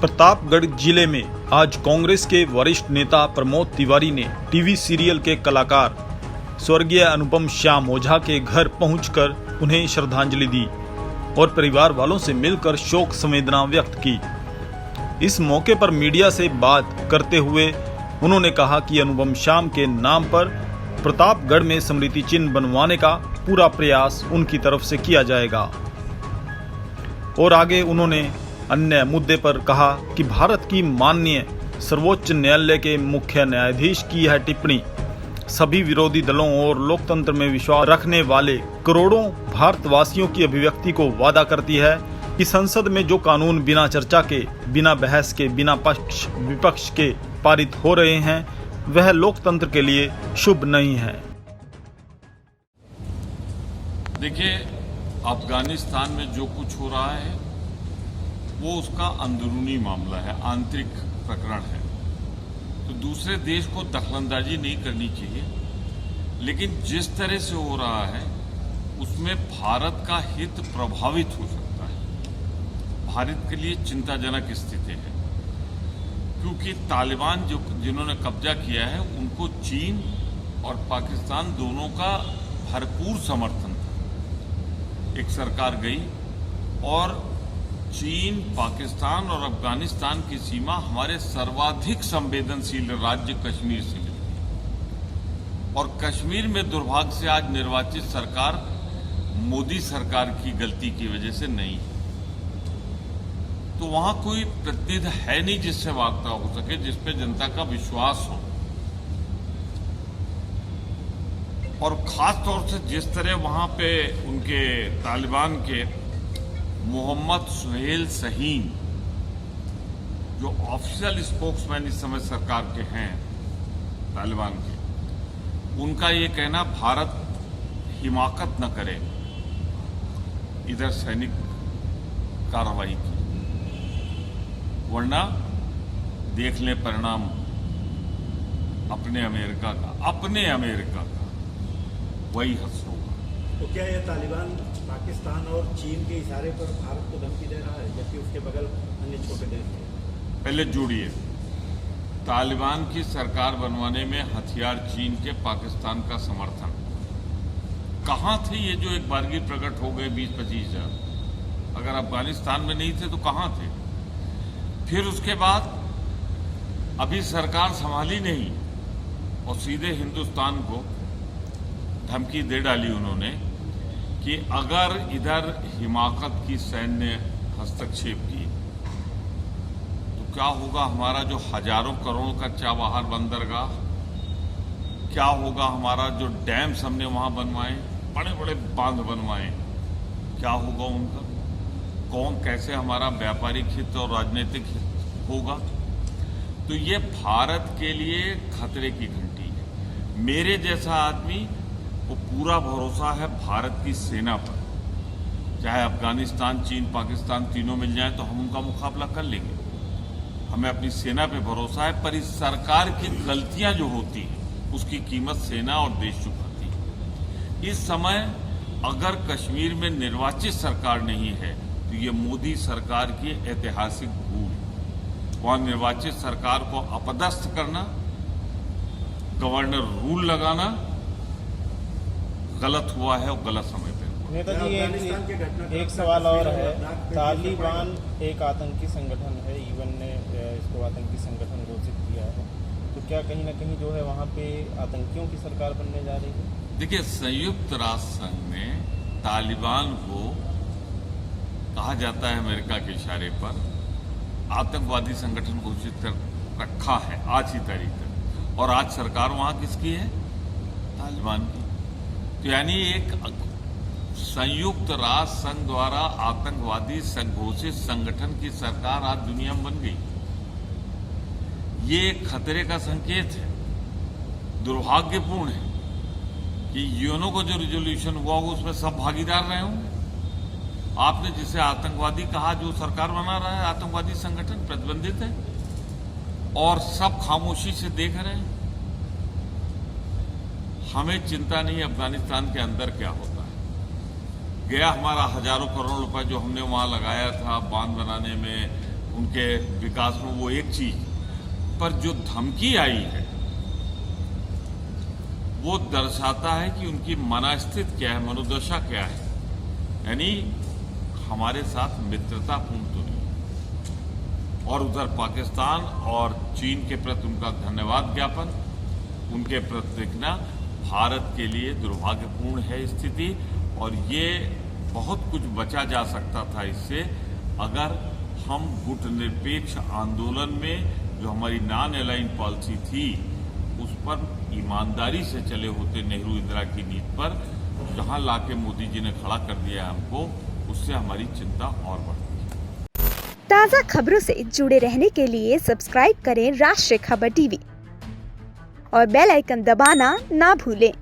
प्रतापगढ़ जिले में आज कांग्रेस के वरिष्ठ नेता प्रमोद तिवारी ने टीवी सीरियल के कलाकार स्वर्गीय अनुपम श्याम ओझा के घर पहुंचकर उन्हें श्रद्धांजलि दी और परिवार वालों से मिलकर शोक संवेदना व्यक्त की। इस मौके पर मीडिया से बात करते हुए उन्होंने कहा कि अनुपम श्याम के नाम पर प्रतापगढ़ में स्मृति चिन्ह बनवाने का पूरा प्रयास उनकी तरफ से किया जाएगा। और आगे उन्होंने अन्य मुद्दे पर कहा कि भारत की माननीय सर्वोच्च न्यायालय के मुख्य न्यायाधीश की यह टिप्पणी सभी विरोधी दलों और लोकतंत्र में विश्वास रखने वाले करोड़ों भारतवासियों की अभिव्यक्ति को वादा करती है कि संसद में जो कानून बिना चर्चा के, बिना बहस के, बिना पक्ष विपक्ष के पारित हो रहे हैं वह लोकतंत्र के लिए शुभ नहीं है। देखिए, अफगानिस्तान में जो कुछ हो रहा है वो उसका अंदरूनी मामला है, आंतरिक प्रकरण है, तो दूसरे देश को दखलंदाजी नहीं करनी चाहिए। लेकिन जिस तरह से हो रहा है उसमें भारत का हित प्रभावित हो सकता है। भारत के लिए चिंताजनक स्थिति है क्योंकि तालिबान जिन्होंने कब्जा किया है उनको चीन और पाकिस्तान दोनों का भरपूर समर्थन था। एक सरकार गई और चीन, पाकिस्तान और अफगानिस्तान की सीमा हमारे सर्वाधिक संवेदनशील राज्य कश्मीर से मिलती और कश्मीर में दुर्भाग्य से आज निर्वाचित सरकार मोदी सरकार की गलती की वजह से नहीं है। तो वहां कोई प्रतिनिधि है नहीं जिससे वार्ता हो सके, जिसपे जनता का विश्वास हो। और खास तौर से जिस तरह वहां पे उनके तालिबान के मोहम्मद सुहेल शहीन जो ऑफिशियल स्पोक्समैन इस समय सरकार के हैं तालिबान के, उनका ये कहना भारत हिमाकत न करे इधर सैनिक कार्रवाई की, वरना देख ले परिणाम अपने अमेरिका का वही हंस होगा। तो क्या यह तालिबान पाकिस्तान और चीन के इशारे पर भारत को धमकी दे रहा है, जबकि उसके बगल अन्य छोटे देश हैं? पहले जोड़िए, तालिबान की सरकार बनवाने में हथियार चीन के, पाकिस्तान का समर्थन कहां थे? ये जो एक बारगी प्रकट हो गए 20-25 हजार, अगर अफगानिस्तान में नहीं थे तो कहां थे? फिर उसके बाद अभी सरकार संभाली नहीं और सीधे हिंदुस्तान को धमकी दे डाली उन्होंने कि अगर इधर हिमाकत की सैन्य हस्तक्षेप की तो क्या होगा हमारा जो हजारों करोड़ का चाबहार बंदरगाह, क्या होगा हमारा जो डैम्स हमने वहां बनवाए, बड़े बड़े बांध बनवाए, क्या होगा उनका? कौन कैसे हमारा व्यापारिक हित और राजनीतिक हित होगा? तो ये भारत के लिए खतरे की घंटी है। मेरे जैसा आदमी को पूरा भरोसा है भारत की सेना पर, चाहे अफगानिस्तान, चीन, पाकिस्तान तीनों मिल जाएं तो हम उनका मुकाबला कर लेंगे। हमें अपनी सेना पे भरोसा है, पर इस सरकार की गलतियां जो होती हैं उसकी कीमत सेना और देश चुकाती है। इस समय अगर कश्मीर में निर्वाचित सरकार नहीं है तो ये मोदी सरकार की ऐतिहासिक भूल है। वहां निर्वाचित सरकार को अपदस्थ करना, गवर्नर रूल लगाना गलत हुआ है और गलत समय पे हुआ। नेताजी, एक सवाल और है। तालिबान एक आतंकी संगठन है, यूएन ने इसको आतंकी संगठन घोषित किया है, तो क्या कहीं ना कहीं जो है वहाँ पे आतंकियों की सरकार बनने जा रही है? देखिए, संयुक्त राष्ट्र संघ ने तालिबान को कहा जाता है अमेरिका के इशारे पर आतंकवादी संगठन घोषित कर रखा है आज ही तारीख तक, और आज सरकार वहां किसकी है? तालिबान की। तो यानी एक संयुक्त राष्ट्र संघ द्वारा आतंकवादी घोषित संगठन की सरकार आज दुनिया में बन गई। ये एक खतरे का संकेत है। दुर्भाग्यपूर्ण है कि यूएनओ का जो रिजोल्यूशन हुआ वो उसमें सब भागीदार रहे होंगे। आपने जिसे आतंकवादी कहा, जो सरकार बना रहा है आतंकवादी संगठन प्रतिबंधित है और सब खामोशी से देख रहे हैं। हमें चिंता नहीं अफगानिस्तान के अंदर क्या होता है। गया हमारा हजारों करोड़ रुपए जो हमने वहां लगाया था बांध बनाने में, उनके विकास में वो एक चीज, पर जो धमकी आई है वो दर्शाता है कि उनकी मनस्थिति क्या है, मनोदशा क्या है। यानी हमारे साथ मित्रतापूर्ण तो नहीं। और उधर पाकिस्तान और चीन के प्रति उनका धन्यवाद ज्ञापन, उनके प्रति देखना भारत के लिए दुर्भाग्यपूर्ण है स्थिति। और ये बहुत कुछ बचा जा सकता था इससे, अगर हम गुटनिरपेक्ष आंदोलन में जो हमारी नॉन अलाइन पॉलिसी थी उस पर ईमानदारी से चले होते, नेहरू इंदिरा की नीति पर, जहां लाके मोदी जी ने खड़ा कर दिया हमको, उससे हमारी चिंता और बढ़ती है। ताज़ा खबरों से जुड़े रहने के लिए सब्सक्राइब करें राष्ट्रीय खबर टीवी और बेल आइकन दबाना ना भूलें।